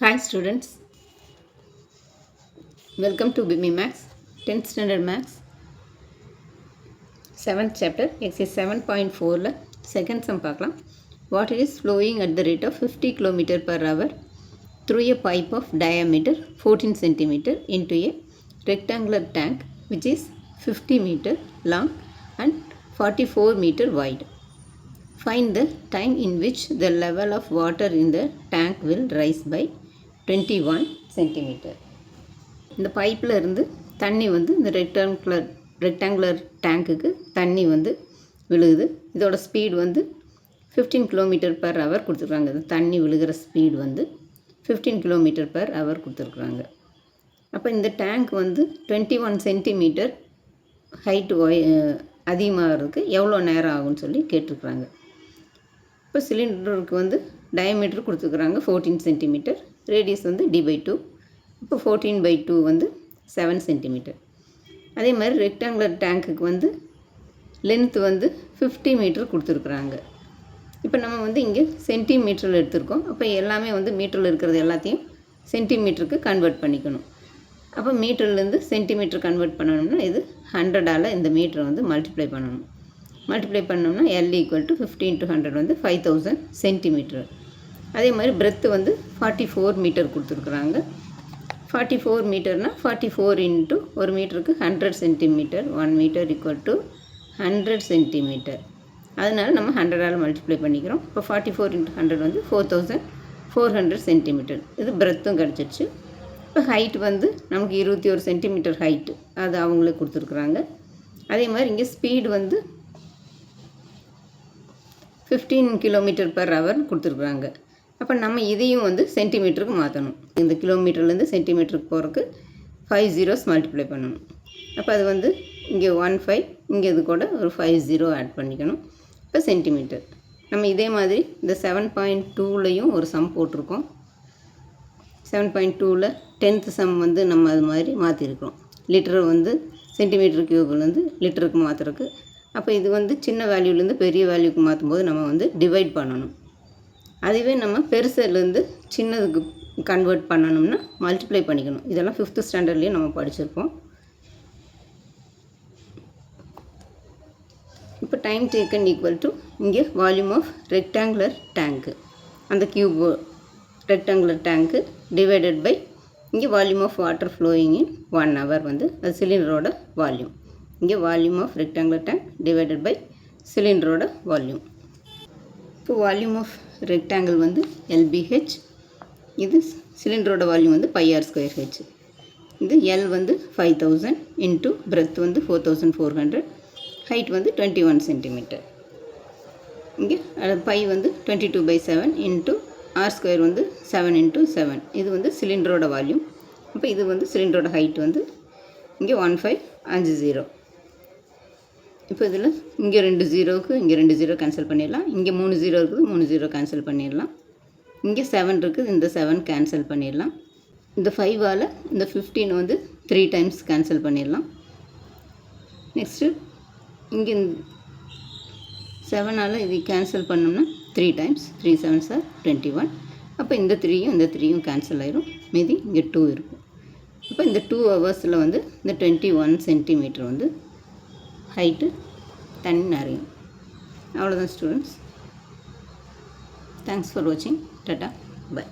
Hi students, welcome to BIMI Max, 10th standard Max, 7th chapter, exercise 7.4 second sum பார்க்கலாம். Water is flowing at the rate of 50 km per hour through a pipe of diameter 14 cm into a rectangular tank which is 50 meter long and 44 meter wide. Find the time in which the level of water in the tank will rise by 21 centimeter. இந்த பைப்பில் இருந்து தண்ணி வந்து இந்த rectangular டேங்க்குக்கு தண்ணி வந்து விழுகுது. இதோட ஸ்பீடு வந்து 15 கிலோமீட்டர் பர் ஹவர் கொடுத்துருக்காங்க. இது தண்ணி விழுகிற ஸ்பீடு வந்து 15 கிலோமீட்டர் பர் ஹவர் கொடுத்துருக்குறாங்க. அப்போ இந்த டேங்க் வந்து 21 சென்டிமீட்டர் ஹைட்டு அதிகமாகிறதுக்கு எவ்வளோ நேரம் ஆகும்னு சொல்லி கேட்டிருக்குறாங்க. இப்போ சிலிண்டருக்கு வந்து டயமீட்டர் கொடுத்துருக்குறாங்க 14 சென்டிமீட்டர், ரேடியஸ் வந்து d/2. இப்போ 14/2 வந்து 7 சென்டிமீட்டர். அதே மாதிரி ரெக்டாங்குலர் டேங்க்குக்கு வந்து லென்த்து வந்து 50 மீட்டர் கொடுத்துருக்குறாங்க. இப்போ நம்ம வந்து இங்கே சென்டிமீட்டரில் எடுத்திருக்கோம். அப்போ எல்லாமே வந்து மீட்டரில் இருக்கிறது எல்லாத்தையும் சென்டிமீட்டருக்கு கன்வெர்ட் பண்ணிக்கணும். அப்போ மீட்டர்லேருந்து சென்டிமீட்டர் கன்வெர்ட் பண்ணணும்னா இது 100ஆல் இந்த மீட்டரை வந்து மல்டிப்ளை பண்ணணும். மல்டிப்ளை பண்ணோம்னா L = 50 × 100 வந்து 5000 சென்டிமீட்டர். அதே மாதிரி பிரெத்து வந்து 44 மீட்டர் கொடுத்துருக்குறாங்க. 44 மீட்டர்னால் 44 இன்ட்டு ஒரு மீட்டருக்கு 100 சென்டிமீட்டர், 1 மீட்டர் = 100 சென்டிமீட்டர். அதனால் நம்ம 100ஆல் மல்டிப்ளை பண்ணிக்கிறோம். இப்போ 44 × 100 வந்து 4400 சென்டிமீட்டர். இது பிரெத்தும் கிடச்சிருச்சு. இப்போ ஹைட் வந்து நமக்கு 21 சென்டிமீட்டர் ஹைட்டு, அது அவங்களே கொடுத்துருக்குறாங்க. அதே மாதிரி இங்கே ஸ்பீடு வந்து 15 கிலோமீட்டர் பர் ஹவர் கொடுத்துருக்குறாங்க. அப்போ நம்ம இதையும் வந்து சென்டிமீட்டருக்கு மாற்றணும். இந்த கிலோமீட்டர்லேருந்து சென்டிமீட்டருக்கு போகிறதுக்கு 5 zeros மல்டிப்ளை பண்ணணும். அப்போ அது வந்து இங்கே 15, இங்கே இது கூட ஒரு 5 0 ஆட் பண்ணிக்கணும். இப்போ சென்டிமீட்டர். நம்ம இதே மாதிரி இந்த 7.2லையும் ஒரு சம் போட்டிருக்கோம். 7.2ல் 10th சம் வந்து நம்ம அது மாதிரி மாற்றிருக்கிறோம். லிட்டரை வந்து சென்டிமீட்டர் க்யூப்லேருந்து லிட்டருக்கு மாற்றுறதுக்கு. அப்போ இது வந்து சின்ன வேல்யூலேருந்து பெரிய வேல்யூக்கு மாற்றும்போது நம்ம வந்து டிவைட் பண்ணணும். அதுவே நம்ம பெருசுலேருந்து சின்னதுக்கு கன்வெர்ட் பண்ணணும்னா மல்டிப்ளை பண்ணிக்கணும். இதெல்லாம் 5th ஸ்டாண்டர்ட்லேயும் நம்ம படிச்சிருப்போம். இப்போ டைம் டேக்கன் = இங்கே வால்யூம் ஆஃப் ரெக்டாங்குலர் டேங்க்கு, அந்த cube rectangular tank divided by இங்கே volume of water flowing in 1 hour வந்து அது சிலிண்டரோட வால்யூம். இங்கே volume of rectangular tank divided by சிலிண்டரோட வால்யூம். இப்போ வால்யூம் ஆஃப் ரெக்டாங்கிள் வந்து LBH, இது சிலிண்டரோட வால்யூம் வந்து πr²h. இது L வந்து 5000 இன்ட்டு பிரெத் வந்து 4400, ஹைட் வந்து 21 சென்டிமீட்டர். இங்கே பை வந்து 22/7 இன்ட்டு r² வந்து 7 × 7. இது வந்து சிலிண்டரோட வால்யூம். அப்போ இது வந்து சிலிண்டரோட ஹைட் வந்து இங்கே 1550. இப்போ இதில் இங்கே 2 0க்கு இங்கே 2 0 கேன்சல் பண்ணிடலாம். இங்கே 3 0 இருக்குது, 3 0 கேன்சல் பண்ணிடலாம். இங்கே 7 இருக்குது, இந்த 7 கேன்சல் பண்ணிடலாம். இந்த 5ஆல் இந்த 15 வந்து 3 டைம்ஸ் கேன்சல் பண்ணிடலாம். நெக்ஸ்ட்டு இங்கே 7ஆல் இது கேன்சல் பண்ணோம்னா 3 டைம்ஸ், 3 7s are 21. அப்போ இந்த 3யும் இந்த 3யும் கேன்சல் ஆயிரும். மீதி இங்கே 2 இருக்கும். அப்போ இந்த 2 ஹவர்ஸில் வந்து இந்த 21 சென்டிமீட்டர் வந்து ஹைட்டு தண்ணி நிறையும். அவ்வளோதான் ஸ்டூடெண்ட்ஸ். தேங்க்ஸ் ஃபார் வாட்சிங். Tata, by.